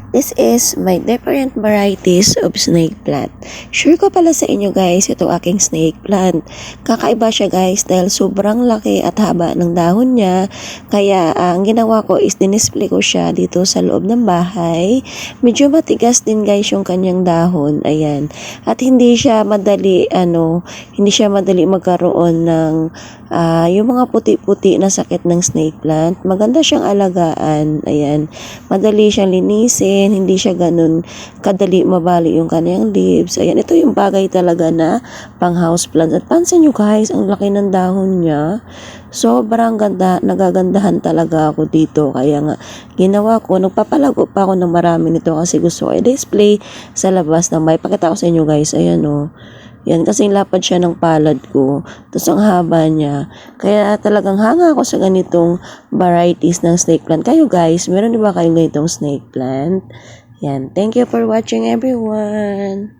This is my different varieties of snake plant. Sure ko pala sa inyo guys, ito aking snake plant. Kakaiba siya guys dahil sobrang laki at haba ng dahon niya. Kaya ang ginawa ko is dinisplay ko siya dito sa loob ng bahay. Medyo matigas din guys yung kanyang dahon. Ayan. At hindi siya madali magkaroon ng yung mga puti-puti na sakit ng snake plant. Maganda siyang alagaan. Ayan. Madali siyang linisin. Hindi siya ganun kadali mabali yung kanyang leaves. Ayan, ito yung bagay talaga na pang house plant. At pansin nyo guys, ang laki ng dahon niya. Sobrang ganda, nagagandahan talaga ako dito. Kaya nga, ginawa ko, nagpapalago pa ako ng marami nito kasi gusto ko i-display sa labas ng bahay. Pakita ko sa inyo guys, ayan o. Yan, kasing lapad siya ng palad ko. Tapos ang haba niya. Kaya talagang hanga ako sa ganitong varieties ng snake plant. Kayo guys, meron di ba kayong ganitong snake plant? Yan. Thank you for watching everyone.